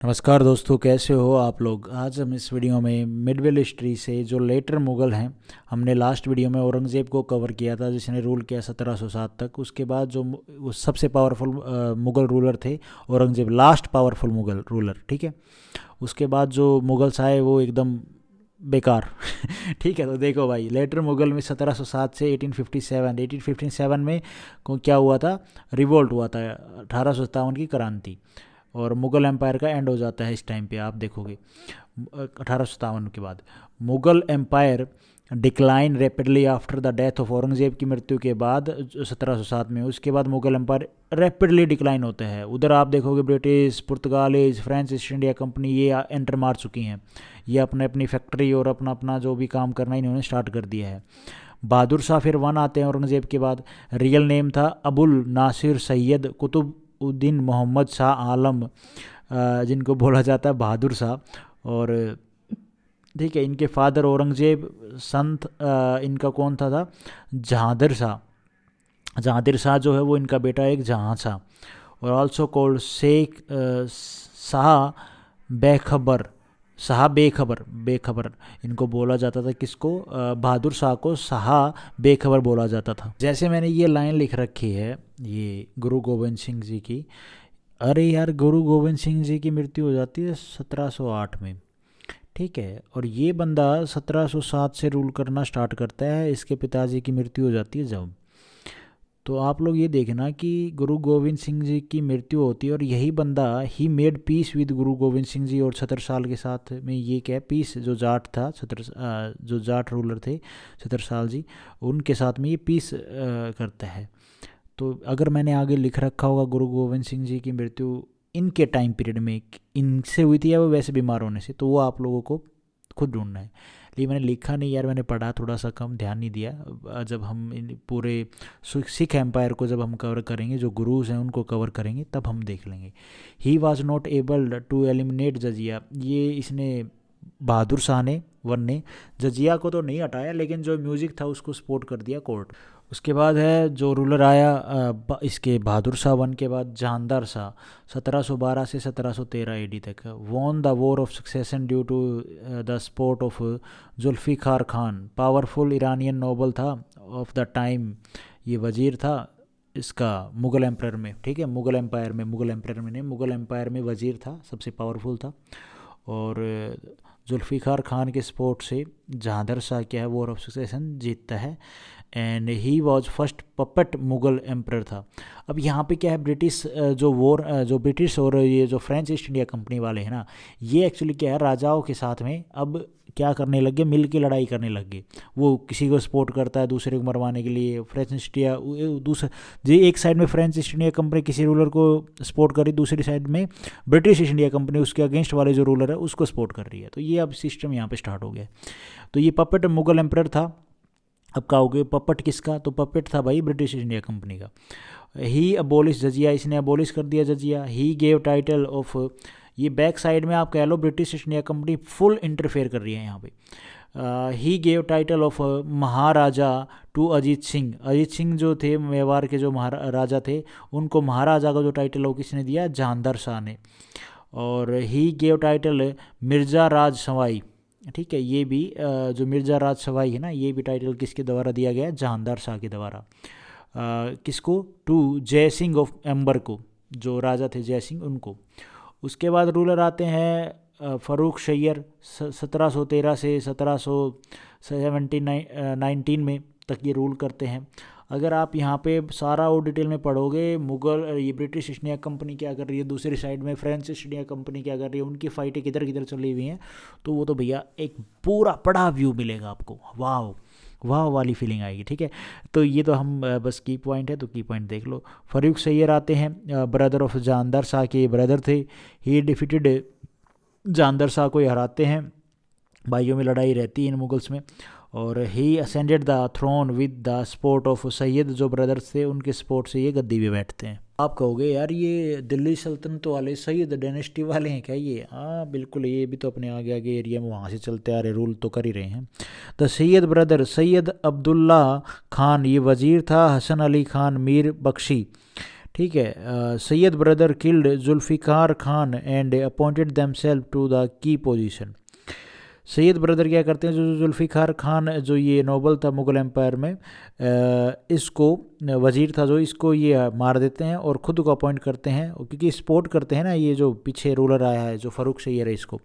नमस्कार दोस्तों, कैसे हो आप लोग। आज हम इस वीडियो में मिडवेल हिस्ट्री से जो लेटर मुग़ल हैं, हमने लास्ट वीडियो में औरंगज़ेब को कवर किया था जिसने रूल किया 1707 तक। उसके बाद जो वो सबसे पावरफुल मुग़ल रूलर थे Aurangzeb, last powerful Mughal ruler, ठीक है। उसके बाद जो मुग़ल्स आए वो एकदम बेकार ठीक है। तो देखो भाई, लेटर मुग़ल में 1707 से 1857 में क्या हुआ था, रिवोल्ट हुआ था, 1857 की क्रांति। और मुग़ल एम्पायर का एंड हो जाता है इस टाइम पे, आप देखोगे 1857 के बाद। Mughal empire decline rapidly after the death of Aurangzeb की मृत्यु के बाद 1707 में। उसके बाद मुग़ल एम्पायर रैपिडली डिक्लाइन होते हैं। उधर आप देखोगे ब्रिटिश, पुर्तगालीज, फ्रेंच ईस्ट इंडिया कंपनी ये एंटर मार चुकी हैं। ये अपने अपनी फैक्ट्री और अपना अपना जो भी काम करना इन्होंने स्टार्ट कर दिया है। बहादुर शाह फिर वन आते हैं औरंगज़ेब के बाद। रियल नेम था अबुल नासिर सैयद कुतुब उद्दीन मोहम्मद शाह आलम, जिनको बोला जाता है बहादुर शाह। और ठीक है, इनके फादर औरंगज़ेब संत, इनका कौन था जहांदर शाह। जहांदीर शाह जो है वो इनका बेटा एक जहाँ शाह। और ऑल्सो कॉल्ड शेख शाह बेखबर, शाह बेखबर, बेखबर इनको बोला जाता था। किसको? बहादुर शाह को शाह बेखबर बोला जाता था। जैसे मैंने ये लाइन लिख रखी है ये गुरु गोविंद सिंह जी की। अरे यार, गुरु गोविंद सिंह जी की मृत्यु हो जाती है 1708 में, ठीक है। और ये बंदा 1707 से रूल करना स्टार्ट करता है। इसके पिताजी की मृत्यु हो जाती है जब। तो आप लोग ये देखना कि गुरु गोविंद सिंह जी की मृत्यु होती है और यही बंदा ही मेड पीस विद गुरु गोविंद सिंह जी और छत्रसाल के साथ में। ये क्या है, पीस, जो जाट था जो जाट रूलर थे छत्रसाल जी, उनके साथ में ये पीस करता है। तो अगर मैंने आगे लिख रखा होगा गुरु गोविंद सिंह जी की मृत्यु इनके टाइम पीरियड में इनसे हुई थी या वो वैसे बीमार होने से, तो वो आप लोगों को खुद ढूंढना है। लेकिन मैंने लिखा नहीं यार, मैंने पढ़ा थोड़ा सा कम, ध्यान नहीं दिया। जब हम पूरे सिख एम्पायर को जब हम कवर करेंगे, जो गुरुज हैं उनको कवर करेंगे, तब हम देख लेंगे। He was not able to eliminate jizya, ये इसने बहादुर शाह ने वन ने जजिया को तो नहीं हटाया, लेकिन जो म्यूज़िक था उसको सपोर्ट कर दिया कोर्ट। उसके बाद है जो रूलर आया इसके बहादुर शाह वन के बाद, जहांदार शाह, 1712 से 1713 एडी तक। Won the war of succession due to the support of Zulfiqar Khan, powerful Iranian noble था ऑफ द टाइम। ये वजीर था इसका मुग़ल एम्पायर में, ठीक है। मुग़ल एम्पायर में, मुग़ल एम्पायर में नहीं, मुग़ल एम्पायर में वजीर था, सबसे पावरफुल था। और जुल्फ़िकार खान के सपोर्ट से जहांदर शाह क्या है, वॉर ऑफ सक्सेशन जीतता है। And he was first puppet Mughal emperor था। अब यहाँ पे क्या है, ब्रिटिश जो ब्रिटिश और ये जो फ्रेंच ईस्ट इंडिया कंपनी वाले हैं ना, ये एक्चुअली क्या है, राजाओं के साथ में अब क्या करने लग गए, मिल के लड़ाई करने लग गए। वो किसी को सपोर्ट करता है दूसरे को मरवाने के लिए। फ्रेंच ईस्ट इंडिया दूसरा जी, एक साइड में फ्रेंच ईस्ट इंडिया कंपनी किसी रूलर को सपोर्ट कर रही, दूसरी साइड में ब्रिटिश ईस्ट इंडिया कंपनी उसके अगेंस्ट वाले जो रूलर है उसको सपोर्ट कर रही है। तो ये अब सिस्टम यहाँ पे स्टार्ट हो गया। तो ये पपेट मुग़ल एम्पर था। अब कहोगे पपेट किसका, तो पपेट था भाई ब्रिटिश इंडिया कंपनी का। ही अबोलिश जजिया, इसने अबोलिश कर दिया जजिया। ही गेव टाइटल ऑफ, ये बैक साइड में आप कह लो British India company full interfere कर रही है यहाँ पे। He gave title of Maharaja to Ajit Singh. Ajit Singh जो थे मेवाड़ के जो महाराजा थे, उनको महाराजा का जो टाइटल हो किसने दिया, जहांदर शाह ने। और ही गेव टाइटल मिर्ज़ा राज सवाई, ठीक है। ये भी जो मिर्ज़ा राज सवाई है ना, ये भी टाइटल किसके द्वारा दिया गया है, जहांदार शाह के द्वारा। किसको, टू जय सिंह ऑफ एम्बर को, जो राजा थे जय सिंह, उनको। उसके बाद रूलर आते हैं फ़ारूक शैयर, 1713 से 1719 में तक ये रूल करते हैं। अगर आप यहाँ पे सारा और डिटेल में पढ़ोगे, मुग़ल, ये ब्रिटिश ईस्ट इंडिया कंपनी क्या कर रही है, दूसरी साइड में फ्रेंच ईस्ट इंडिया कंपनी क्या कर रही है, उनकी फ़ाइटें किधर किधर चली हुई हैं, तो वो तो भैया एक पूरा बड़ा व्यू मिलेगा आपको। वाह वाह वाली फीलिंग आएगी, ठीक है। तो ये तो हम बस की पॉइंट है, तो की पॉइंट देख लो। फ़ारूक सैयर आते हैं, ब्रदर ऑफ जहांदार शाह के ब्रदर थे। ही डिफीटेड, जहांदार शाह को हराते हैं, भाइयों में लड़ाई रहती है इन मुगल्स में। और he ascended the throne with the support of Sayyid, जो ब्रदर्स थे उनके सपोर्ट से ये गद्दी पे बैठते हैं। आप कहोगे यार ये दिल्ली सल्तनत वाले सैयद डायनेस्टी वाले हैं क्या ये? हाँ बिल्कुल, ये भी तो अपने आगे आगे एरिया में वहाँ से चलते आ रहे, रूल तो कर ही रहे हैं। द सैयद ब्रदर सैयद अब्दुल्ला खान, ये वजीर था हसन अली खान मीर बख्शी, ठीक है। Sayyid brother killed Zulfiqar Khan and appointed themselves to the key position. Sayyid brother क्या करते हैं, जो जुल्फ़िकार खान जो ये नोबल था मुग़ल एम्पायर में, इसको वज़ीर था जो, इसको ये मार देते हैं और ख़ुद को अपॉइंट करते हैं, क्योंकि सपोर्ट करते हैं ना ये जो पीछे रूलर आया है जो फ़ारूक सैयद है इसको,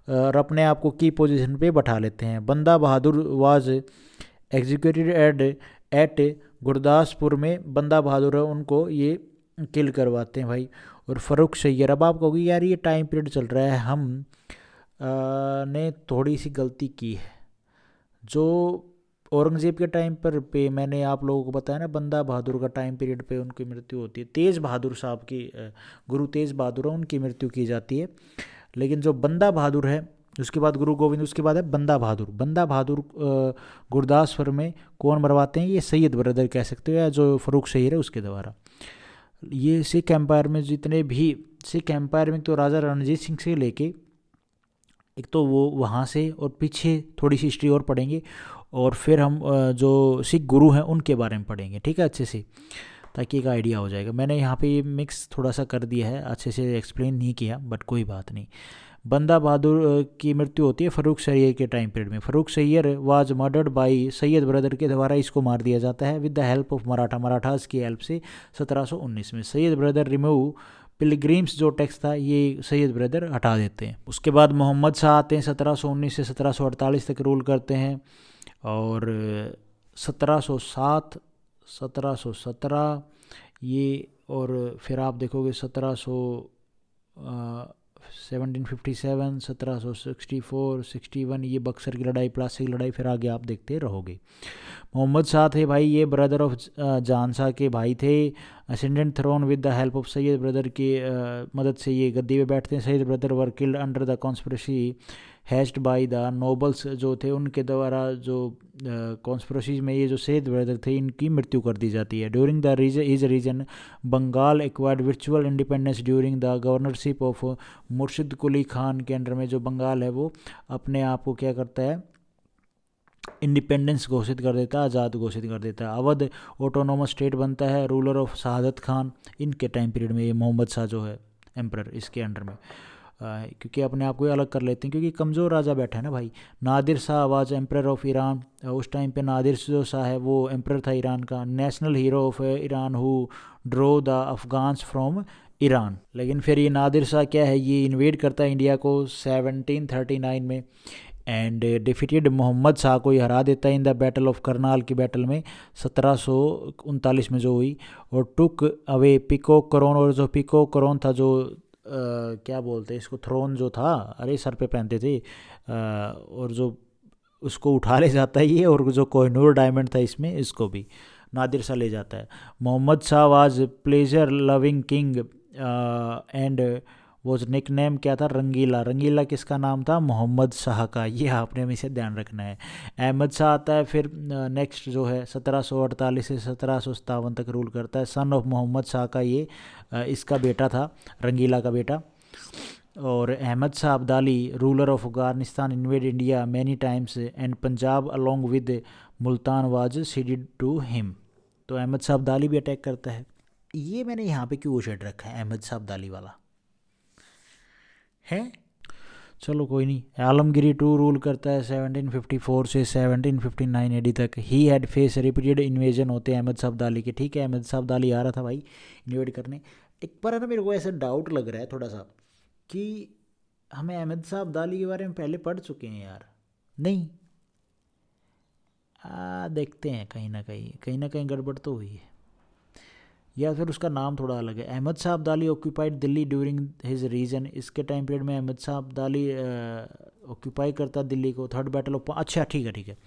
और अपने आप को की पोजीशन पे बैठा लेते हैं। बंदा बहादुर वाज एग्जीक्यूटेड एट गुरदासपुर में, बंदा बहादुर है उनको ये किल करवाते हैं भाई। और फ़ारूक सैयद, अब आप कहोगे यार ये टाइम पीरियड चल रहा है, हम ने थोड़ी सी गलती की है। जो औरंगज़ेब के टाइम पर पे मैंने आप लोगों को बताया ना, बंदा बहादुर का टाइम पीरियड पे उनकी मृत्यु होती है। तेज़ बहादुर साहब की, गुरु तेज़ बहादुर है, उनकी मृत्यु की जाती है। लेकिन जो बंदा बहादुर है, उसके बाद गुरु गोविंद, उसके बाद है बंदा बहादुर। बंदा बहादुर गुरदासपुर में कौन मरवाते हैं, ये सैयद ब्रदर कह सकते हो, या जो फ़ारूक सैयद है उसके द्वारा। ये सिख एम्पायर में जितने भी, सिख एम्पायर में तो राजा रणजीत सिंह से लेके, एक तो वो वहाँ से, और पीछे थोड़ी सी हिस्ट्री और पढ़ेंगे, और फिर हम जो सिख गुरु हैं उनके बारे में पढ़ेंगे, ठीक है, अच्छे से, ताकि एक आइडिया हो जाएगा। मैंने यहाँ पे ये मिक्स थोड़ा सा कर दिया है, अच्छे से एक्सप्लेन नहीं किया, बट कोई बात नहीं। बंदा बहादुर की मृत्यु होती है फ़ारूक सैयद के टाइम पीरियड में। Farooq Syed was murdered by Syed brother के द्वारा इसको मार दिया जाता है with the help of Marathas की हेल्प से 1719 में। सैयद ब्रदर रिमूव पिलग्रिम्स जो टैक्स था ये सैयद ब्रदर हटा देते हैं। उसके बाद मोहम्मद शाह आते हैं, 1719 से 1748 तक रूल करते हैं, और 1707, 1717 ये, और फिर आप देखोगे 1757, 1764, 61 ये बक्सर की लड़ाई, प्लासी की लड़ाई, फिर आगे आप देखते रहोगे। मोहम्मद शाह थे भाई, ये ब्रदर ऑफ जहान शाह के भाई थे। Ascended throne with the help of Sayyid brother की मदद से ये गद्दी पे बैठते हैं। Sayyid brother were killed under the conspiracy hatched by the nobles, जो थे उनके द्वारा जो कॉन्स्पिरेसी में ये जो सैयद ब्रदर थे इनकी मृत्यु कर दी जाती है। During the region Bengal acquired virtual independence during the governorship of Murshid Quli Khan के अंडर में जो बंगाल है वो अपने आप को क्या करता है, इंडिपेंडेंस घोषित कर देता है, आज़ाद घोषित कर देता है। अवध ऑटोनोमस स्टेट बनता है, रूलर ऑफ शहादत खान इनके टाइम पीरियड में, ये मोहम्मद शाह जो है एम्परर इसके अंडर में, क्योंकि अपने आप को अलग कर लेते हैं, क्योंकि कमज़ोर राजा बैठा है ना भाई। Nadir Shah was emperor of Iran, उस टाइम पे नादिर जो शाह है वो एम्परर था ईरान का। National hero of Iran who drove the Afghans from Iran. लेकिन फिर ये नादिर शाह क्या है, ये इन्वेड करता है इंडिया को 1739 में, एंड डिफीटेड मोहम्मद शाह को ये हरा देता है in the battle of Karnal की बैटल में 1739 में जो हुई, और टुक अवे पिकोक करोन, और जो पिकोक करोन था जो क्या बोलते हैं इसको, थ्रोन जो था, अरे सर पे पहनते थे, और जो उसको उठा ले जाता है ये, और जो कोहिनूर डायमंड था इसमें, इसको भी नादिर शाह ले जाता है। Mohammad Shah was pleasure loving king and वो निक नेम क्या था, रंगीला। रंगीला किसका नाम था, मोहम्मद शाह का, ये आपने हमेशा ध्यान रखना है। अहमद शाह आता है फिर नेक्स्ट जो है 1748 से 1757 तक रूल करता है। सन ऑफ मोहम्मद शाह का ये इसका बेटा था, रंगीला का बेटा। और Ahmad Shah Abdali ruler of Afghanistan invaded India many times and Punjab along with Multan was ceded to him. तो अहमद शाह अब्दाली भी अटैक करता है। ये मैंने यहाँ पे क्यों शेड रखा है अहमद शाह अब्दाली वाला है, चलो कोई नहीं। आलमगिरी टू रूल करता है 1754 से 1759 एडी तक। He had face repeated invasion होते हैं अहमद शाह अब्दाली के, ठीक है। अहमद शाह अब्दाली आ रहा था भाई इन्वेड करने। एक बार है ना, मेरे को ऐसा डाउट लग रहा है थोड़ा सा कि हमें अहमद शाह अब्दाली के बारे में पहले पढ़ चुके हैं यार, नहीं? देखते हैं, कहीं ना कहीं गड़बड़ तो हुई है, या फिर उसका नाम थोड़ा अलग है। Ahmad Shah Abdali occupied Delhi during his region. इसके टाइम पीरियड में अहमद शाह अब्दाली ऑक्यूपाई करता दिल्ली को। थर्ड बैटल ऑफ, अच्छा ठीक है,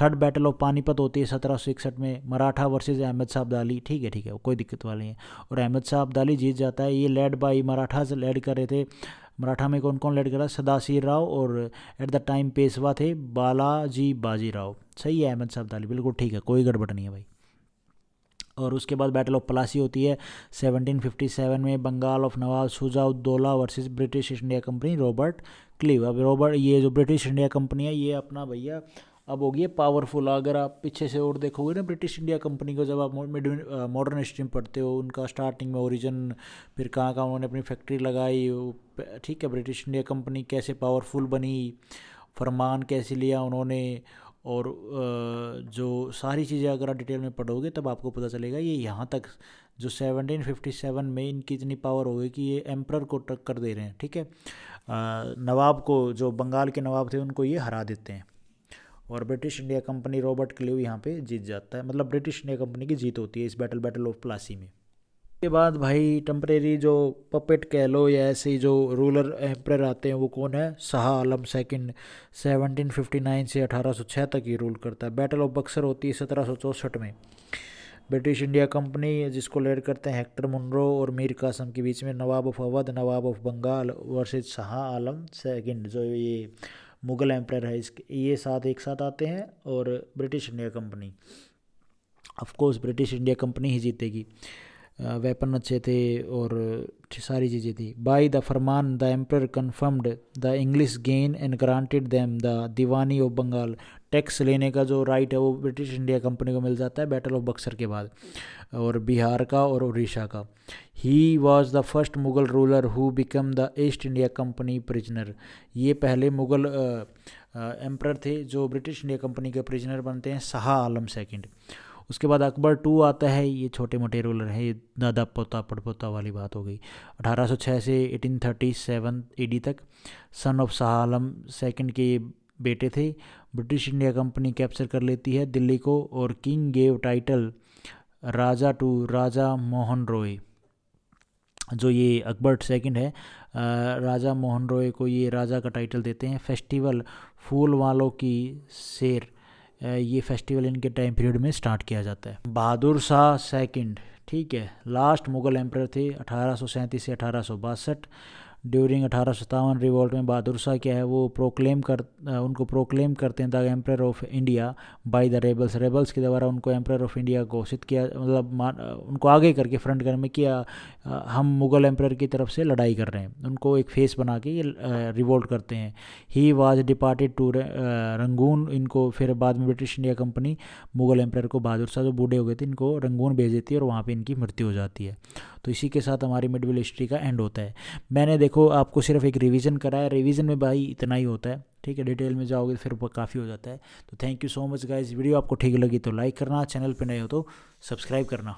थर्ड बैटल ऑफ पानीपत होती है 1761 में, मराठा वर्सेस अहमद शाह अब्दाली, ठीक है, कोई दिक्कत वाली है। और अहमद शाह अब्दाली जीत जाता है। ये लेड बाई मराठाज लेड कर रहे थे। मराठा में कौन कौन लेड करा, सदाशिव राव, और एट द टाइम पेशवा थे बालाजी बाजीराव। सही है, अहमद शाह अब्दाली बिल्कुल ठीक है, कोई गड़बड़ नहीं है भाई। और उसके बाद बैटल ऑफ प्लासी होती है 1757 में, Bengal of Nawab Shujauddaula versus British East India Company, Robert Clive. अब ये जो ब्रिटिश इंडिया कंपनी है ये अपना भैया अब होगी है पावरफुल। अगर आप पीछे से और देखोगे ना ब्रिटिश इंडिया कंपनी को, जब आप मॉडर्न हिस्ट्री में पढ़ते हो, उनका स्टार्टिंग में ओरिजिन, फिर कहाँ कहाँ उन्होंने अपनी फैक्ट्री लगाई, ठीक है, ब्रिटिश इंडिया कंपनी कैसे पावरफुल बनी, फरमान कैसे लिया उन्होंने, और जो सारी चीज़ें अगर आप डिटेल में पढ़ोगे तब आपको पता चलेगा ये यहाँ तक जो 1757 में इनकी इतनी पावर हो गई कि ये एम्प्रर को टक्कर दे रहे हैं, ठीक है। नवाब को, जो बंगाल के नवाब थे, उनको ये हरा देते हैं और British India Company Robert cleave यहाँ पे जीत जाता है, मतलब ब्रिटिश इंडिया कंपनी की जीत होती है इस बैटल ऑफ प्लासी में। के बाद भाई टेम्परेरी जो पपेट कह लो या ऐसे ही जो रूलर एम्परर आते हैं, वो कौन है, शाह आलम सेकंड, 1759 से 1806 तक ही रूल करता है। बैटल ऑफ बक्सर होती है 1764 में। ब्रिटिश इंडिया कंपनी जिसको लीड करते हैं हेक्टर मुनरो और मीर कासम के बीच में Nawab of Awadh, Nawab of Bengal versus Shah Alam second, जो ये मुग़ल एम्परर है, इसके ये साथ एक साथ आते हैं और British India company, of course British India company ही जीतेगी। वेपन अच्छे थे और सारी चीज़ें थी। By the farman the emperor confirmed the English gain and granted them the diwani of Bengal. Tax लेने का जो राइट है वो ब्रिटिश इंडिया कंपनी को मिल जाता है बैटल ऑफ बक्सर के बाद, और बिहार का और उड़ीसा का। He was the first Mughal ruler who become the east India company prisoner. ये पहले मुग़ल एम्पर थे जो ब्रिटिश इंडिया कंपनी के प्रिजनर बनते हैं, शाह आलम सेकंड। उसके बाद अकबर टू आता है, ये छोटे मोटे रूलर हैं, ये दादा पोता पड़पोता वाली बात हो गई। 1806 से 1837 AD तक son of Shah Alam second के बेटे थे। ब्रिटिश इंडिया कंपनी कैप्चर कर लेती है दिल्ली को और king gave title Raja to Raja Mohan Roy. जो ये अकबर सेकंड है, राजा मोहन रॉय को ये राजा का टाइटल देते हैं। फेस्टिवल फूल वालों की शेर, ये फेस्टिवल इनके टाइम पीरियड में स्टार्ट किया जाता है। बहादुर शाह सेकंड, ठीक है, लास्ट मुग़ल एम्परर थे 1837 से 1862। ड्यूरिंग 1857 रिवॉल्ट में बहादुर शाह क्या है वो उनको प्रोक्लेम करते हैं the emperor of India by the rebels के द्वारा उनको एम्परर ऑफ इंडिया घोषित किया, मतलब उनको आगे करके फ्रंट कर में किया, हम मुग़ल एम्परर की तरफ से लड़ाई कर रहे हैं, उनको एक फेस बना के ये रिवोल्ट करते हैं। He was departed to Rangoon. इनको फिर बाद में British India company Mughal emperor को, बहादुर शाह जो बूढ़े हो गए थे, इनको रंगून भेज देती है और वहाँ पर इनकी मृत्यु हो जाती है। तो इसी के साथ हमारी मिडविल हिस्ट्री का एंड होता है। मैंने देखो आपको सिर्फ एक रिवीजन कराया, रिवीजन में भाई इतना ही होता है, ठीक है, डिटेल में जाओगे तो फिर काफ़ी हो जाता है। तो thank you so much guys. Video आपको ठीक लगी तो लाइक करना, चैनल पे नए हो तो सब्सक्राइब करना।